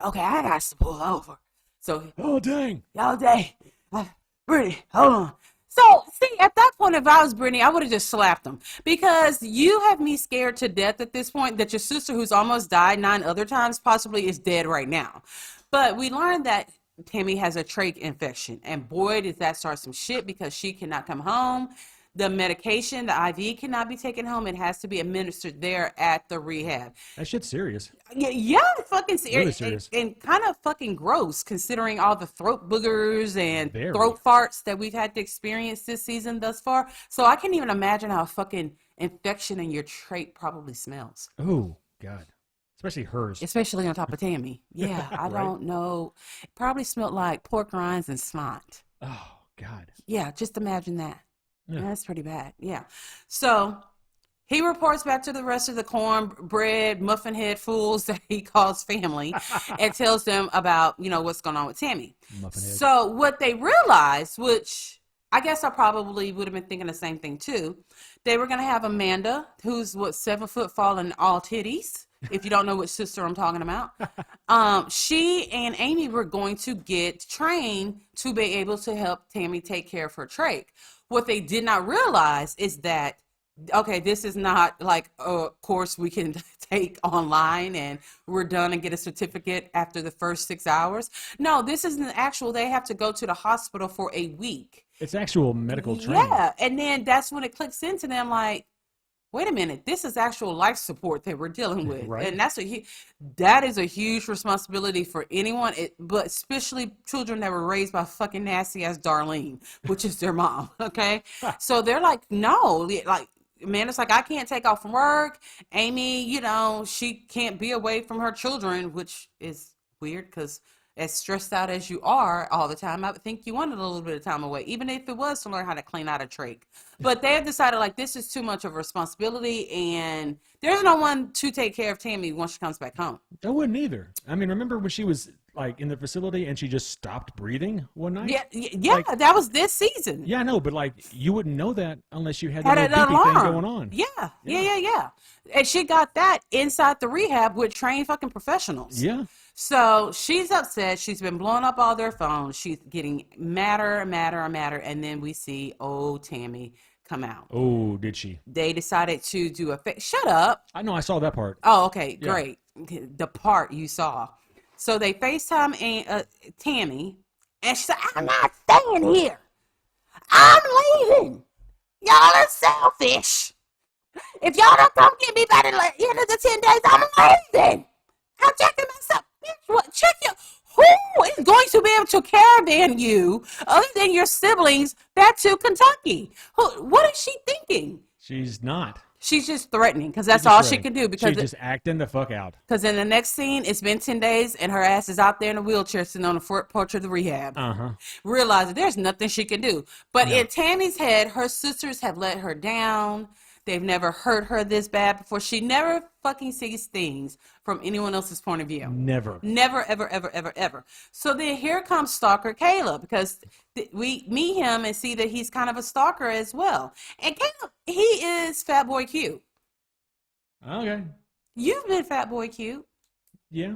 Okay, I got to pull over. So, Oh, dang. y'all day. Brittany, hold on. So, see, at that point, if I was Brittany, I would have just slapped him, because you have me scared to death at this point that your sister, who's almost died 9 other times, possibly is dead right now. But we learned that Tammy has a trach infection, and boy, does that start some shit, because she cannot come home. The medication, the IV, cannot be taken home. It has to be administered there at the rehab. That shit's serious. Yeah, fucking serious. Really serious. And kind of fucking gross, considering all the throat boogers and Very. throat farts that we've had to experience this season thus far. So I can't even imagine how a fucking infection in your trach probably smells. Oh, God. Especially hers. Especially on top of Tammy. Yeah, I Right. don't know. It probably smelled like pork rinds and snot. Oh, God. Yeah, just imagine that. Yeah. That's pretty bad. Yeah. So he reports back to the rest of the cornbread, muffin head fools that he calls family and tells them about, what's going on with Tammy. Muffin head. So what they realized, which I guess I probably would have been thinking the same thing too, they were going to have Amanda, who's 7 foot fall and all titties. if you don't know which sister I'm talking about. She and Amy were going to get trained to be able to help Tammy take care of her trach. What they did not realize is that, okay, this is not like a course we can take online and we're done and get a certificate after the first 6 hours. No, this is an actual, they have to go to the hospital for a week. It's actual medical training. Yeah, and then that's when it clicks into them like, wait a minute, this is actual life support that we're dealing with. Right. And that is a huge responsibility for anyone, but especially children that were raised by fucking nasty ass Darlene, which is their mom, okay? So they're like, no, like, man, it's like, I can't take off from work. Amy, you know, she can't be away from her children, which is weird because as stressed out as you are all the time, I would think you wanted a little bit of time away, even if it was to learn how to clean out a trach. But they have decided, like, this is too much of a responsibility, and there's no one to take care of Tammy once she comes back home. I wouldn't either. I mean, remember when she was, like, in the facility and she just stopped breathing one night? Yeah, Like, that was this season. yeah, I know, but, like, you wouldn't know that unless you had Had that an little beepy alarm thing going on. Yeah. And she got that inside the rehab with trained fucking professionals. Yeah. So she's upset. She's been blowing up all their phones. She's getting madder. And then we see old Tammy come out. Oh, did she? They decided to do shut up. I know, I saw that part. Oh, okay, Yeah. great. The part you saw. So they FaceTime Tammy, and she said, I'm not staying here. I'm leaving. Y'all are selfish. If y'all don't come get me by the end of the 10 days, I'm leaving. I'm checking myself. Bitch, what? Check your. Who is going to be able to caravan you other than your siblings back to Kentucky? What is she thinking? She's not. She's just threatening because that's She's just all she threatening. can do. Because She's just acting the fuck out. Because in the next scene, it's been 10 days and her ass is out there in a wheelchair sitting on the front porch of the rehab. Realizing there's nothing she can do. But in Tammy's head, her sisters have let her down. They've never hurt her this bad before. She never fucking sees things from anyone else's point of view. Never. Never, ever. So then here comes Stalker Caleb, because we meet him and see that he's kind of a stalker as well. And Caleb, he is Fat Boy Cute. Okay. You've been Fat Boy Cute. Yeah.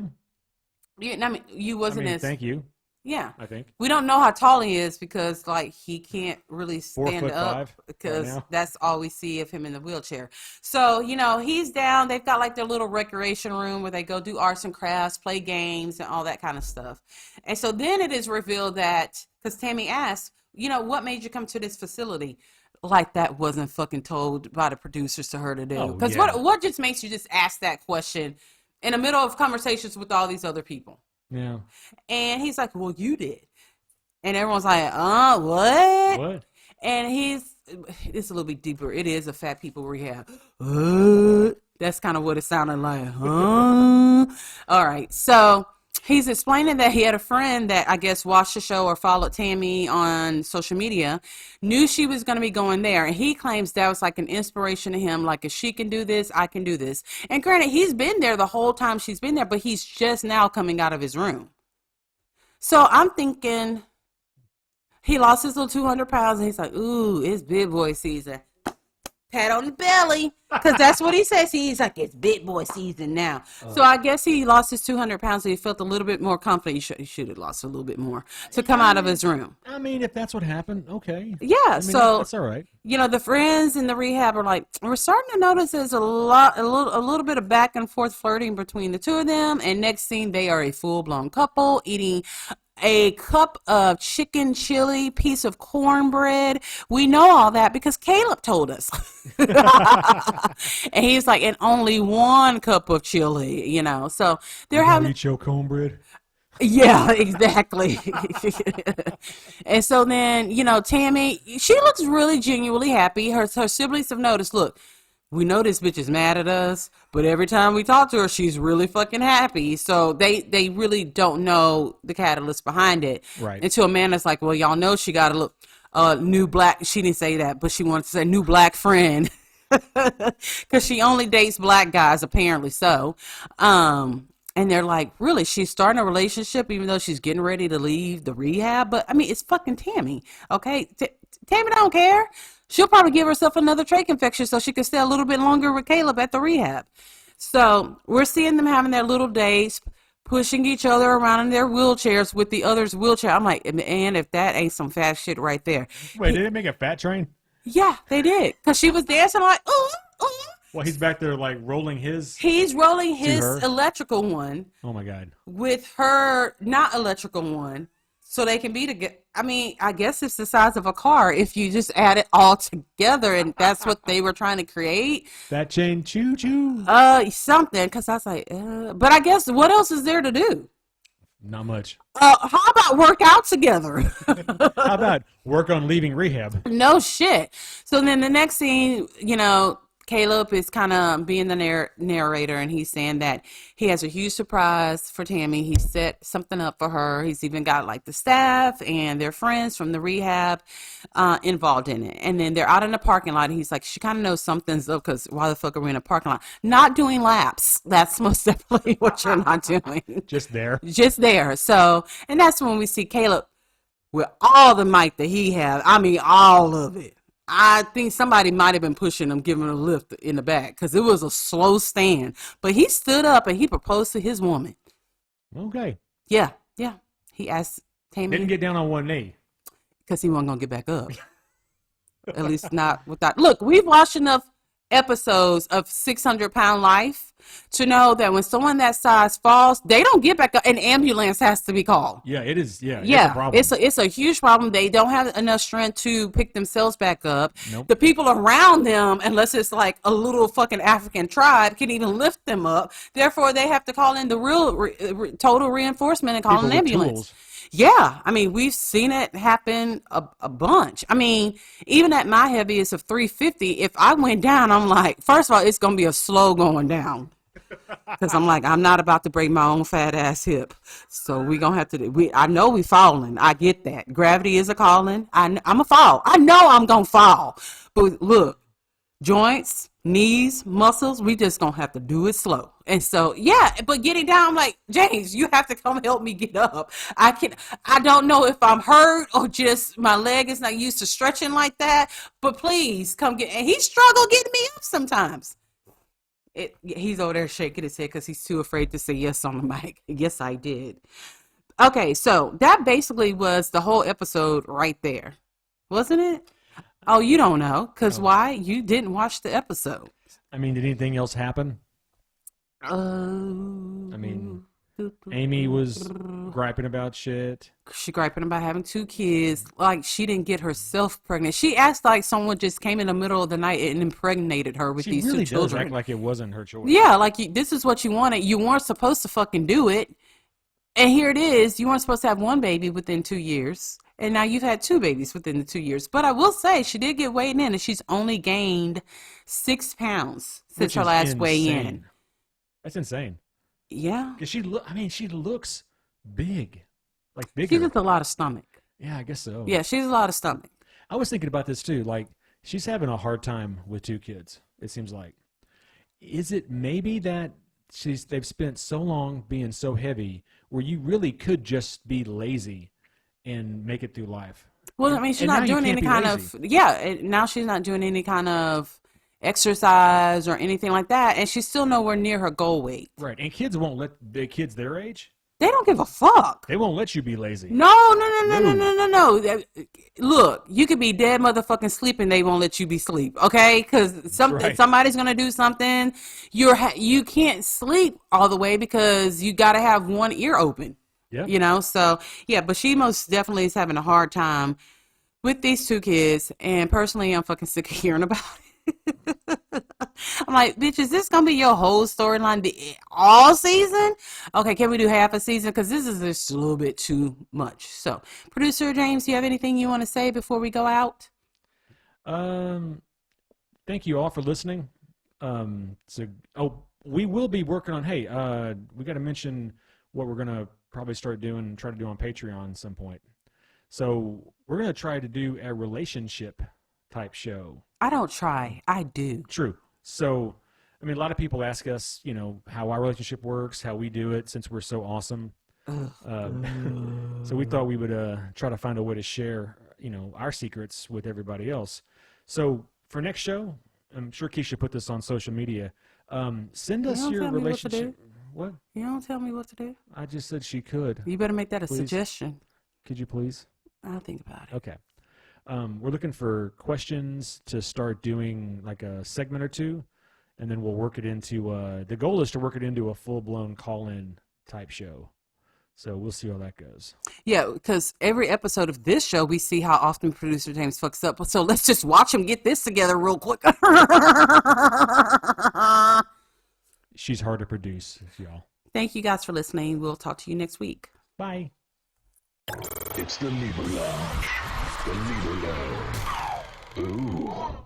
You wasn't as... Thank you. Yeah. I think. We don't know how tall he is because, like, he can't really stand 4'5" up because right that's all we see of him in the wheelchair. So, you know, he's down. They've got, like, their little recreation room where they go do arts and crafts, play games, and all that kind of stuff. And so then it is revealed that, because Tammy asked, you know, what made you come to this facility? Like that wasn't fucking told by the producers to her to do. Because what just makes you just ask that question in the middle of conversations with all these other people? Yeah. And he's like, well, you did. And everyone's like, what? What? And it's a little bit deeper. It is a fat people rehab. That's kind of what it sounded like. All right. So he's explaining that he had a friend that I guess watched the show or followed Tammy on social media, knew she was going to be going there. And he claims that was like an inspiration to him. Like, if she can do this, I can do this. And granted, he's been there the whole time she's been there, but he's just now coming out of his room. So I'm thinking he lost his little 200 pounds and he's like, ooh, it's big boy season. Pat on the belly, because that's what he says. He's like, it's big boy season now. So I guess he lost his 200 pounds, so he felt a little bit more confident. He should have lost a little bit more to come out of his room. I mean, if that's what happened, okay. Yeah, so that's all right. You know, the friends in the rehab are like, we're starting to notice there's a little bit of back and forth flirting between the two of them. And next scene, they are a full blown couple eating a cup of chicken chili, piece of cornbread. We know all that because Caleb told us. And he's like, and only one cup of chili, you know. So they're having... Eat your cornbread. Yeah, exactly. And so then, you know, Tammy, she looks really genuinely happy. Her siblings have noticed, look, we know this bitch is mad at us, but every time we talk to her, she's really fucking happy. So they really don't know the catalyst behind it. Right. Until Amanda's like, well, y'all know she got a new black, she didn't say that, but she wanted to say new black friend. Because she only dates black guys, apparently so. And they're like, really, she's starting a relationship even though she's getting ready to leave the rehab? But, I mean, it's fucking Tammy, okay? Tammy don't care. She'll probably give herself another trach infection so she can stay a little bit longer with Caleb at the rehab. So we're seeing them having their little dates, pushing each other around in their wheelchairs with the other's wheelchair. I'm like, and if that ain't some fat shit right there. Wait, did it make a fat train? Yeah, they did. Because she was dancing like, ooh, ooh. Well, he's back there like rolling his. He's rolling his her? electrical one Oh my God. with her not electrical one. So they can be together. I mean, I guess it's the size of a car if you just add it all together, and that's what they were trying to create. Fat chain choo choo. Something. Because I was like, but I guess what else is there to do? Not much. How about work out together? How about work on leaving rehab? No shit. So then the next scene, Caleb is kind of being the narrator, and he's saying that he has a huge surprise for Tammy. He set something up for her. He's even got like the staff and their friends from the rehab involved in it. And then they're out in the parking lot, and he's like, she kind of knows something's up because why the fuck are we in a parking lot? Not doing laps. That's most definitely what you're not doing. Just there. Just there. So, and that's when we see Caleb with all the might that he has. I mean, all of it. I think somebody might have been pushing him, giving him a lift in the back because it was a slow stand. But he stood up and he proposed to his woman. Okay. Yeah. He asked Tammy. Didn't get down on one knee. Because he wasn't going to get back up. At least not without. Look, we've watched enough episodes of 600-Pound Life to know that when someone that size falls, they don't get back up. An ambulance has to be called. Yeah, it is. Yeah, Yeah, it's a problem. it's a huge problem. They don't have enough strength to pick themselves back up. Nope. The people around them, unless it's like a little fucking African tribe, can even lift them up. Therefore, they have to call in the real total reinforcement and call People an with ambulance. tools. Yeah, I mean, we've seen it happen a bunch. I mean, even at my heaviest of 350, if I went down, I'm like, first of all, it's going to be a slow going down. Because I'm like, I'm not about to break my own fat ass hip. So we're going to have to, I know we falling. I get that. Gravity is a calling. I'm a fall. I know I'm going to fall. But look, joints, knees, muscles, we just going to have to do it slow. And so, yeah, but getting down, I'm like, James, you have to come help me get up. I don't know if I'm hurt or just my leg is not used to stretching like that, but please come get, and he struggled getting me up sometimes. He's over there shaking his head because he's too afraid to say yes on the mic. Yes, I did. Okay, so that basically was the whole episode right there. Wasn't it? Oh, you don't know. Because why? You didn't watch the episode. I mean, did anything else happen? I mean, Amy was griping about shit. She griping about having 2 kids. Like, she didn't get herself pregnant. She acts like someone just came in the middle of the night and impregnated her with She these really 2 children. does act like it wasn't her choice. Yeah, like, this is what you wanted. You weren't supposed to fucking do it. And here it is. You weren't supposed to have 1 baby within 2 years. And now you've had 2 babies within the 2 years. But I will say, she did get weighed in, and she's only gained 6 pounds since her last weigh-in. That's insane. Yeah. Because she looks big. Like bigger. She's just a lot of stomach. Yeah, I guess so. Yeah, she's a lot of stomach. I was thinking about this too. Like, she's having a hard time with 2 kids, it seems like. Is it maybe that they've spent so long being so heavy where you really could just be lazy and make it through life? Well, I mean, she's not doing any kind of, now she's not doing any kind of exercise or anything like that, and she's still nowhere near her goal weight. Right, and kids won't let the kids their age, they don't give a fuck. they won't let you be lazy. No. Look, you could be dead motherfucking sleeping, they won't let you be sleep, okay? Because somebody's gonna do something. You can't sleep all the way because you gotta have one ear open. Yeah. So yeah, but she most definitely is having a hard time with these 2 kids, and personally, I'm fucking sick of hearing about it. I'm like, bitch, is this gonna be your whole storyline all season? Okay, can we do half a season? Because this is just a little bit too much. So, producer James, do you have anything you want to say before we go out? Thank you all for listening. We will be working on. Hey, we got to mention what we're gonna probably try to do on Patreon at some point. So we're gonna try to do a relationship type show. I don't try. I do. True. So, I mean, a lot of people ask us, how our relationship works, how we do it, since we're so awesome. So we thought we would try to find a way to share, our secrets with everybody else. So for next show, I'm sure Keisha put this on social media. Send You us don't your tell me what to do. relationship. What? You don't tell me what to do. I just said she could. You better make that a Please. suggestion. Could you please? I'll think about it. Okay. We're looking for questions to start doing like a segment or two, and then we'll work it into, the goal is to work it into a full-blown call-in type show. So we'll see how that goes. Yeah, because every episode of this show, we see how often producer James fucks up. So let's just watch him get this together real quick. She's hard to produce, y'all. Thank you guys for listening. We'll talk to you next week. Bye. It's the Libra Lounge. The Libra Lounge. Ooh.